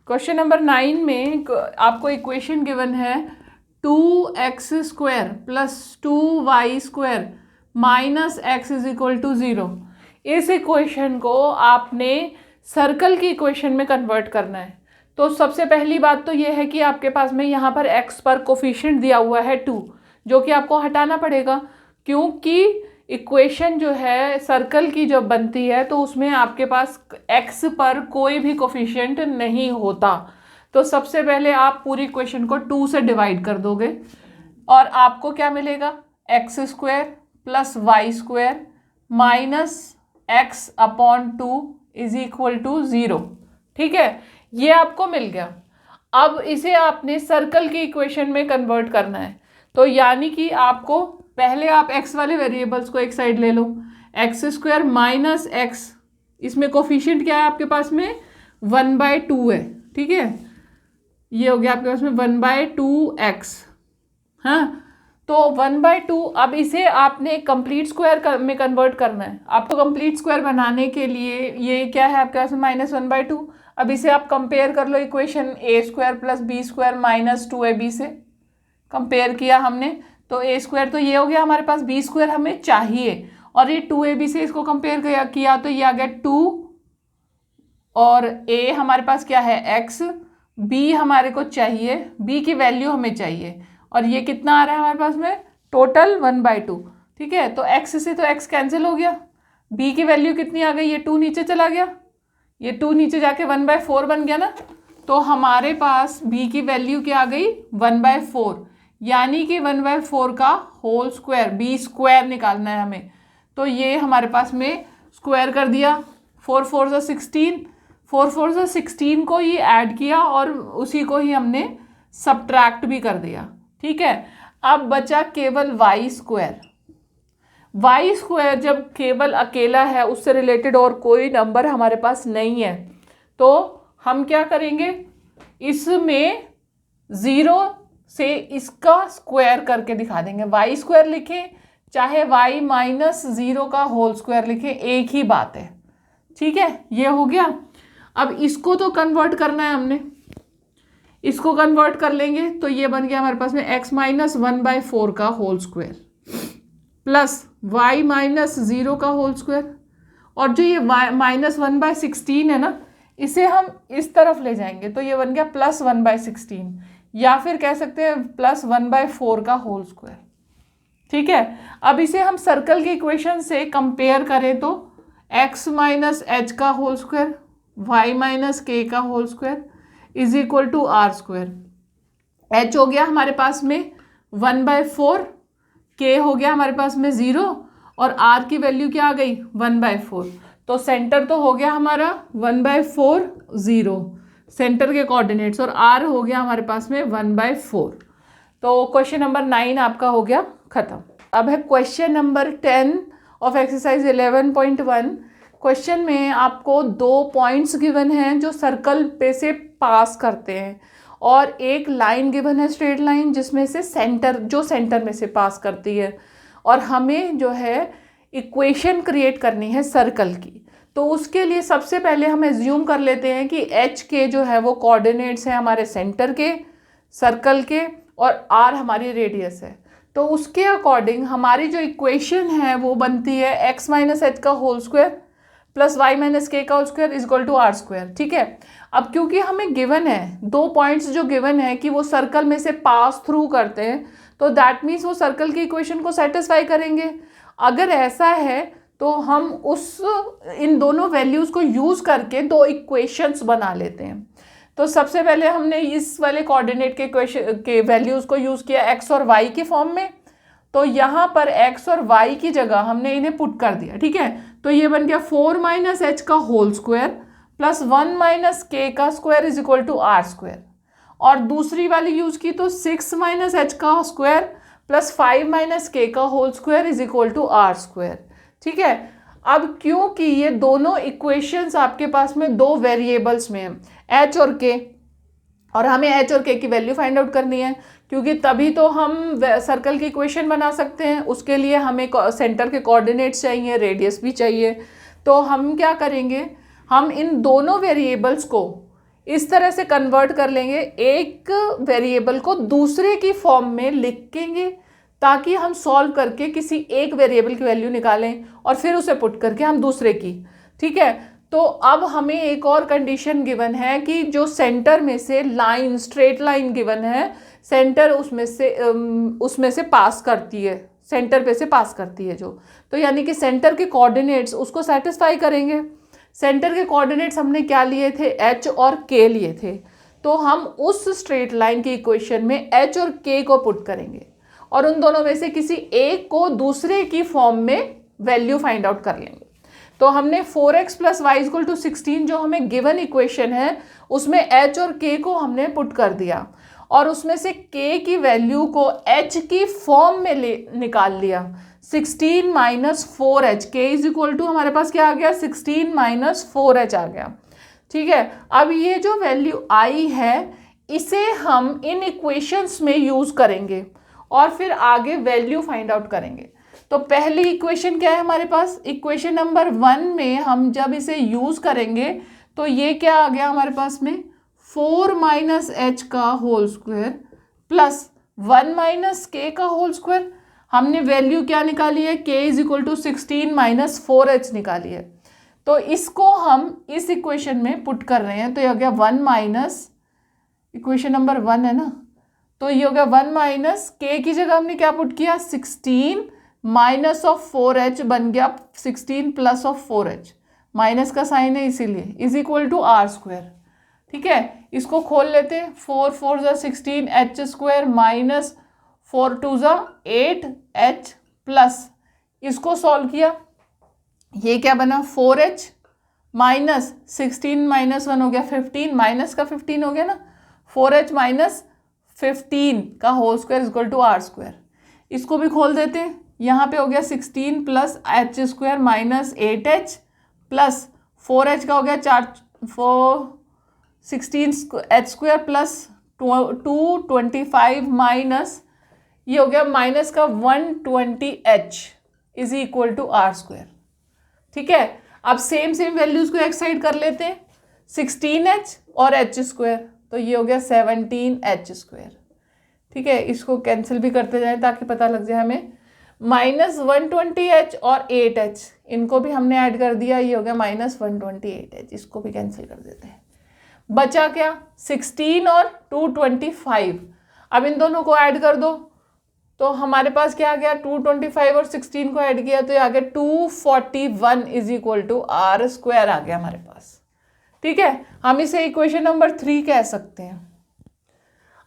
Question number 9 में आपको equation given है 2x² plus 2y² minus x is equal to 0। इस इक्वेशन को आपने सर्कल की इक्वेशन में कन्वर्ट करना है। तो सबसे पहली बात तो ये है कि आपके पास में यहाँ पर x पर कोफिशिएंट दिया हुआ है 2, जो कि आपको हटाना पड़ेगा, क्योंकि इक्वेशन जो है सर्कल की जब बनती है तो उसमें आपके पास x पर कोई भी कोफिशिएंट नहीं होता। तो सबसे पहले आप पूरी इक्वेशन को 2 से डिवाइड कर दोगे और आपको क्या मिलेगा, x² plus y² minus x upon 2 is equal to 0। ठीक है, ये आपको मिल गया। अब इसे आपने सर्कल की इक्वेशन में कन्वर्ट करना है। तो यानी कि आपको पहले आप x वाले वेरिएबल्स को एक साइड ले लो, x² माइनस x, इसमें कोफिशिएंट क्या है आपके पास में 1/2 है। ठीक है, ये हो गया आपके पास में 1/2x। हाँ, तो 1/2। अब इसे आपने कंप्लीट स्क्वायर में कन्वर्ट करना है। आपको कंप्लीट स्क्वायर बनाने के लिए ये क्या है आपके पास में -1/2। अब इसे आप कंपेयर कर लो equation a² plus b² minus 2ab से। कंपेयर किया हमने तो a² तो ये हो गया हमारे पास, b² हमें चाहिए, और ये 2ab से इसको कंपेयर किया तो ये आ गया 2, और a हमारे पास क्या है x, b हमारे को चाहिए, b की वैल्यू हमें चाहिए, और ये कितना आ रहा है हमारे पास में टोटल 1/2। ठीक है, तो x से तो x कैंसिल हो गया, b की वैल्यू कितनी आ गई, ये 2 नीचे चला गया, ये 2 नीचे जाके 1/4 बन गया ना। तो हमारे पास b की वैल्यू क्या आ गई 1/4, यानी कि 1/4 का होल स्क्वायर, b² निकालना है हमें। तो ये हमारे पास में स्क्वायर कर दिया, 4 4 16, 4 4 16 को ही ऐड किया और उसी को ही हमने सब्ट्रैक्ट भी कर दिया। ठीक है, अब बचा केवल y²। y² जब केवल अकेला है, उससे रिलेटेड और कोई नंबर हमारे पास नहीं है, तो हम क्या करेंगे, इसमें 0 से इसका स्क्वायर करके दिखा देंगे। y² लिखें चाहे y माइनस 0 का होल स्क्वायर लिखें, एक ही बात है। ठीक है, ये हो गया। अब इसको तो कन्वर्ट करना है हमने, इसको कन्वर्ट कर लेंगे तो ये बन गया हमारे पास में x माइनस 1/4 का whole square plus y minus 0 का होल स्क्वायर, और जो ये माइनस 1/16 है ना, इसे हम इस तरफ ले जाएंगे तो ये बन गया प्लस 1/16, या फिर कह सकते हैं प्लस 1/4 का होल स्क्वायर। ठीक है, अब इसे हम सर्कल की इक्वेशन से कंपेयर करें तो x माइनस h का whole square, y minus k का whole square is equal to r²। h हो गया हमारे पास में 1/4, k हो गया हमारे पास में 0, और r की वैल्यू क्या आ गई 1/4। तो सेंटर तो हो गया हमारा 1/4 0, सेंटर के कोऑर्डिनेट्स, और r हो गया हमारे पास में 1/4। तो क्वेश्चन नंबर 9 आपका हो गया खत्म। अब है question number 10 of exercise 11.1। Question में आपको 2 पॉइंट्स गिवन हैं जो सर्कल पे से पास करते हैं, और एक लाइन गिवन है स्ट्रेट लाइन जिसमें से सेंटर में से पास करती है, और हमें जो है इक्वेशन क्रिएट करनी है सर्कल की। तो उसके लिए सबसे पहले हम एज्यूम कर लेते हैं कि एच के जो है वो कोऑर्डिनेट्स हैं हमारे सेंटर के, सर्कल के, और आर हमारी रेडियस है। तो उसके अकॉर्डिंग हमारी जो इक्वेशन है वो बनती है x माइनस एच का whole square plus y minus K का whole square is equal to r²। ठीक है, अब क्योंकि हमें गिवन है 2 पॉइंट्स जो गिवन है कि वो सर्कल में से पास थ्रू करते हैं, तो दैट मीन्स वो सर्कल की इक्वेशन को सेटिस्फाई करेंगे। अगर ऐसा है तो हम इन दोनों वैल्यूज़ को यूज़ करके 2 इक्वेशंस बना लेते हैं। तो सबसे पहले हमने इस वाले कोऑर्डिनेट के वैल्यूज़ को यूज़ किया x और y के फॉर्म में, तो यहाँ पर x और y की जगह हमने इन्हें पुट कर दिया। ठीक है, तो ये बन गया 4 माइनस एच का whole square plus 1 minus K का square is equal to r², और दूसरी वाली यूज़ की तो 6 माइनस एच का स्क्वायर प्लस 5 माइनस के का whole square is equal to r²। ठीक है, अब क्योंकि ये दोनों इक्वेशंस आपके पास में 2 वेरिएबल्स में हैं h और k, और हमें h और k की वैल्यू फाइंड आउट करनी है, क्योंकि तभी तो हम सर्कल की इक्वेशन बना सकते हैं। उसके लिए हमें सेंटर के कोऑर्डिनेट्स चाहिए, रेडियस भी चाहिए। तो हम क्या करेंगे, हम इन दोनों वेरिएबल्स को इस तरह से कन्वर्ट कर लेंगे, एक वेरिएबल को दूसरे की फॉर्म में लिखेंगे ताकि हम सॉल्व करके किसी एक वेरिएबल की वैल्यू निकालें और फिर उसे पुट करके हम दूसरे की, ठीक है। तो अब हमें एक और कंडीशन गिवन है कि जो सेंटर में से लाइन, स्ट्रेट लाइन गिवन है, सेंटर उसमें से पास करती है, सेंटर पे से पास करती है जो, तो यानी कि सेंटर के कोऑर्डिनेट्स उसको सेटिस्फाई करेंगे। सेंटर के कोऑर्डिनेट्स हमने क्या लिए थे, एच और के लिए थे, तो हम उस स्ट्रेट लाइन की इक्वेशन में एच और के को पुट करेंगे और उन दोनों में से किसी एक को दूसरे की फॉर्म में वैल्यू फाइंड आउट कर लेंगे। तो हमने 4x + y = 16 जो हमें गिवन इक्वेशन है उसमें h और k को हमने पुट कर दिया और उसमें से k की वैल्यू को h की फॉर्म में निकाल लिया। 16 - 4h, k = हमारे पास क्या आ गया, 16 - 4h आ गया, ठीक है। अब ये जो वैल्यू आई है इसे हम इन इक्वेशंस में यूज करेंगे और फिर आगे वैल्यू फाइंड आउट करेंगे। तो पहली इक्वेशन क्या है हमारे पास, इक्वेशन नंबर 1 में हम जब इसे यूज करेंगे तो ये क्या आ गया हमारे पास में, 4 - h का होल स्क्वायर प्लस 1 - k का होल स्क्वायर। हमने वैल्यू क्या निकाली है, k = 16 - 4h निकाली है। तो इसको हम इस इक्वेशन में पुट कर रहे हैं, तो ये हो गया 1 माइनस, इक्वेशन नंबर 1 है ना, तो ये हो गया 1 - k की जगह हमने क्या पुट किया, 16 - 4h बन गया 16 + 4h, माइनस का साइन है इसीलिए, = r², ठीक है। इसको खोल लेते हैं, 4 × 4 = 16 h² - 4 × 2 = 8h प्लस, इसको सॉल्व किया, ये क्या बना 4h माइनस 16 - 1 हो गया 15, माइनस का 15 हो गया ना, 4h - 15 का होल स्क्वायर = r²। इसको भी खोल देते हैं, यहाँ पे हो गया 16 + h² - 8h प्लस 4h का हो गया 16h² प्लस 225 माइनस, ये हो गया माइनस का 120h = r², ठीक है। अब सेम वैल्यूज को एक साइड कर लेते हैं, 16h और h², तो ये हो गया 17h², ठीक है। इसको कैंसिल भी करते जाएं ताकि पता लग जाए हमें, -120h और 8h इनको भी हमने ऐड कर दिया, ये हो गया -128h, इसको भी कैंसिल कर देते हैं। बचा क्या, 16 और 225, अब इन दोनों को ऐड कर दो तो हमारे पास क्या आ गया, 225 और 16 को ऐड किया तो ये आ गया 241 = r² आ गया हमारे पास, ठीक है। हम इसे इक्वेशन नंबर 3 कह सकते हैं।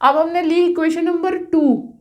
अब हमने ली इक्वेशन नंबर 2,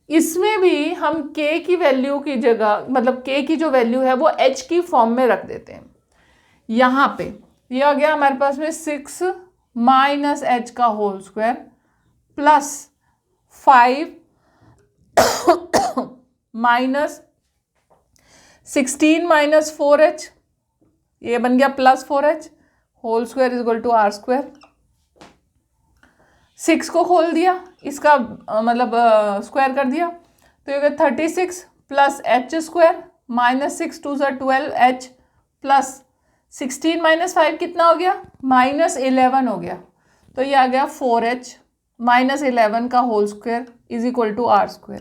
इसमें भी हम k की वैल्यू की जगह, मतलब k की जो वैल्यू है वो h की फॉर्म में रख देते हैं। यहाँ पे ये आ गया हमारे पास में 6 - h का whole square plus 5 minus 16 - 4h, ये बन गया plus 4h whole square = r²। 6 को खोल दिया, इसका मतलब स्क्वायर कर दिया, तो ये हो गया 36 प्लस h² -6 × 2 = 12h प्लस 16 - 5 कितना हो गया, -11 हो गया, तो ये आ गया 4h - 11 का होल स्क्वायर = r²।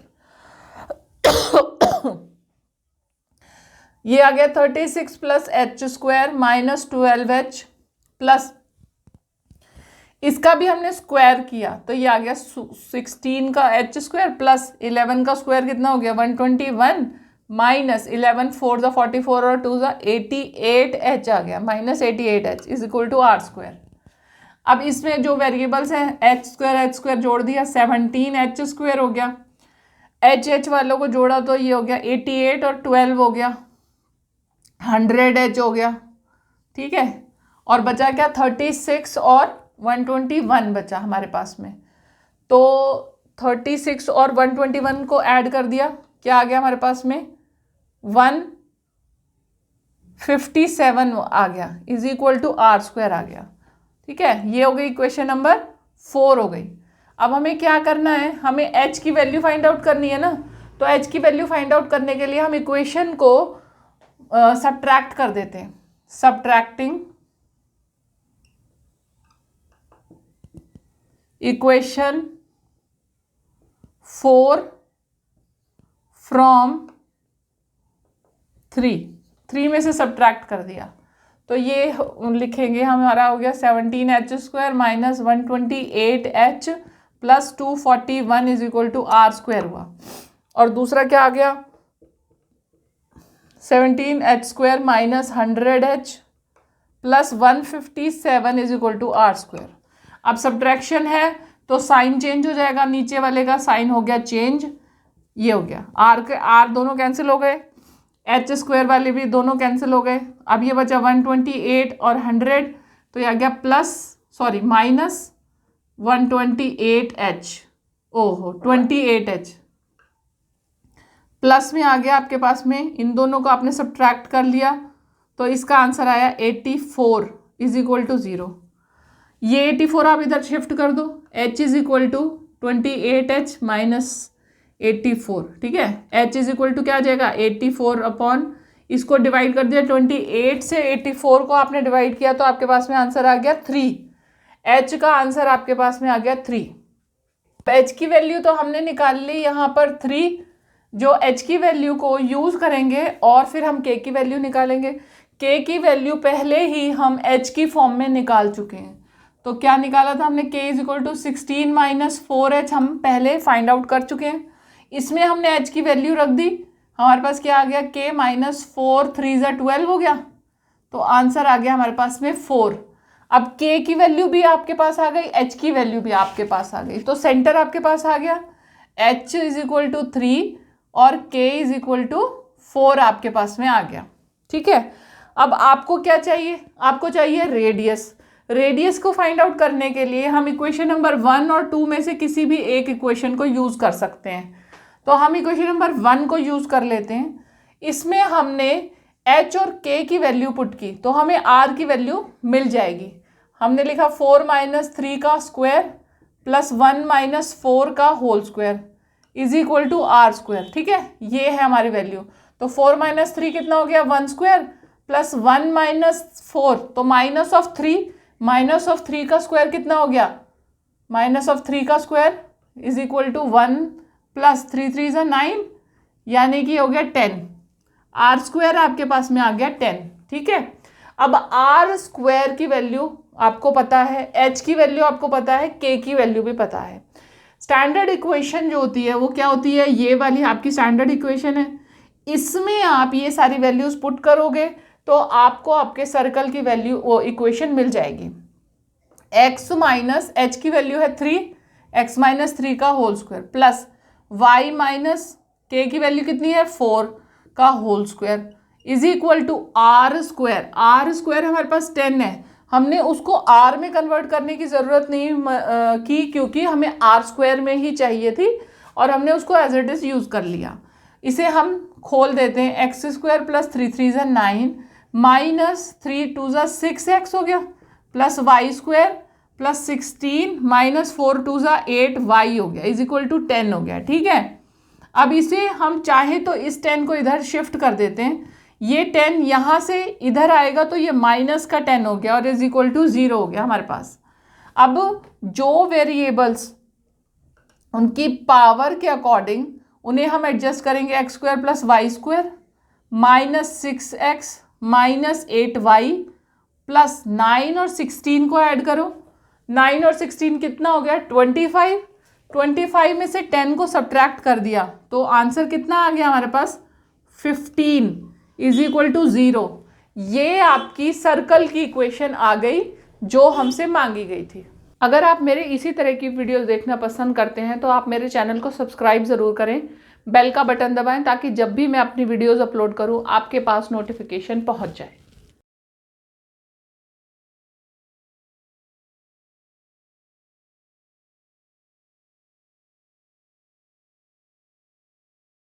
ये आ गया 36 प्लस h² -12h प्लस, इसका भी हमने स्क्वायर किया तो ये आ गया 16 का h² प्लस 11 का स्क्वायर कितना हो गया 121 माइनस 11 4 × 44 और 2 × 88h आ गया -88h = r²। अब इसमें जो वेरिएबल्स हैं h² जोड़ दिया 17h² हो गया, h वालों को जोड़ा तो ये हो गया 88 और 12 हो गया 100h हो गया, ठीक है। और बचा क्या 36 और 121 बचा हमारे पास में, तो 36 और 121 को ऐड कर दिया, क्या आ गया हमारे पास में 157 आ गया = r² आ गया, ठीक है। ये हो गई इक्वेशन नंबर 4 हो गई। अब हमें क्या करना है, हमें h की वैल्यू फाइंड आउट करनी है ना, तो h की वैल्यू फाइंड आउट करने के लिए हम इक्वेशन को सब्ट्रैक्ट कर देते हैं, सब्ट्रैक्टिंग इक्वेशन 4 फ्रॉम 3 में से सब्ट्रैक्ट कर दिया तो ये लिखेंगे, हमारा हो गया 17h² minus 128h plus 241 is equal to r² हुआ। और दूसरा क्या आ गया, 17h² minus 100h plus 157 is equal to r²। अब सब्ट्रैक्शन है तो साइन चेंज हो जाएगा, नीचे वाले का साइन हो गया चेंज, ये हो गया r दोनों कैंसिल हो गए, h² वाले भी दोनों कैंसिल हो गए। अब ये बचा 128 और 100 तो ये आ गया माइनस 128h, ओहो 28h प्लस में आ गया आपके पास में, इन दोनों को आपने सब्ट्रैक्ट कर लिया तो इसका आंसर आया 84 इज इक्वल टू 0। ये 84 आप इधर शिफ्ट कर दो, h is equal to 28h minus 84, ठीक है। h इज इक्वल टू क्या आ जाएगा 84 अपॉन, इसको डिवाइड कर दिया 28 से 84 को आपने डिवाइड किया तो आपके पास में आंसर आ गया 3। h का आंसर आपके पास में आ गया 3। h की वैल्यू तो हमने निकाल ली यहाँ पर 3, जो h की वैल्यू को यूज़ करेंगे और फिर हम k की वैल्यू निकालेंगे। k की वैल्यू पहले ही हम h की फॉर्म में निकाल चुके हैं, तो क्या निकाला था हमने, k is equal to 16 minus 4h हम पहले फाइंड आउट कर चुके हैं। इसमें हमने h की वैल्यू रख दी, हमारे पास क्या आ गया k माइनस 4 3 12 हो गया, तो आंसर आ गया हमारे पास में 4। अब k की वैल्यू भी आपके पास आ गई, h की वैल्यू भी आपके पास आ गई, तो सेंटर आपके पास आ गया, h इज इक्वल टू 3 और k इज इक्वल टू 4 आपके पास में आ गया, ठीक है। अब आपको क्या चाहिए, आपको चाहिए रेडियस। रेडियस को फाइंड आउट करने के लिए हम इक्वेशन नंबर 1 और 2 में से किसी भी एक इक्वेशन को यूज़ कर सकते हैं। तो हम इक्वेशन नंबर 1 को यूज़ कर लेते हैं। इसमें हमने h और k की वैल्यू पुट की तो हमें r की वैल्यू मिल जाएगी। हमने लिखा 4 माइनस 3 का स्क्वायर प्लस 1 माइनस 4 का whole square is equal to r², ठीक है। ये है हमारी वैल्यू, तो 4 माइनस 3 कितना हो गया 1 स्क्वायर प्लस 1 माइनस 4, तो माइनस ऑफ 3 का स्क्वायर कितना हो गया, माइनस ऑफ 3 का square is equal to 1 plus 3 3 is 9, यानी कि हो गया 10। r² आपके पास में आ गया 10, ठीक है। अब r² की वैल्यू आपको पता है, h की वैल्यू आपको पता है, k की वैल्यू भी पता है। स्टैंडर्ड इक्वेशन जो होती है वो क्या होती है, ये वाली आपकी स्टैंडर्ड इक्वेशन है। इसमें आप ये सारी वैल्यूज पुट करोगे तो आपको आपके सर्कल की वैल्यू वो इक्वेशन मिल जाएगी। x माइनस h की वैल्यू है 3, x माइनस 3 का whole square plus y minus k की वैल्यू कितनी है 4 का whole square is equal to r² हमारे पास 10 है, हमने उसको r में कन्वर्ट करने की ज़रूरत नहीं की क्योंकि हमें r² में ही चाहिए थी और हमने उसको एज इट इज़ यूज़ कर लिया। इसे हम खोल देते हैं, x² प्लस 3 3 इज 9 माइनस 3 2 ज़ा 6x हो गया प्लस y² प्लस 16 माइनस 4 2 ज़ा 8y हो गया इज इक्वल टू 10 हो गया, ठीक है। अब इसे हम चाहे तो इस 10 को इधर शिफ्ट कर देते हैं, ये 10 यहाँ से इधर आएगा तो ये माइनस का 10 हो गया और इज इक्वल टू 0 हो गया हमारे पास। अब जो वेरिएबल्स उनकी पावर के अकॉर्डिंग उन्हें हम एडजस्ट करेंगे, x² plus y² minus 6x minus 8y plus 9 और 16 को ऐड करो, 9 और 16 कितना हो गया 25 में से 10 को सब्ट्रैक्ट कर दिया तो आंसर कितना आ गया हमारे पास 15 इज इक्वल टू 0। ये आपकी सर्कल की इक्वेशन आ गई जो हमसे मांगी गई थी। अगर आप मेरे इसी तरह की वीडियोस देखना पसंद करते हैं तो आप मेरे चैनल को सब्सक्राइब ज़रूर करें, बेल का बटन दबाएं ताकि जब भी मैं अपनी वीडियोस अपलोड करूं आपके पास नोटिफिकेशन पहुंच जाए।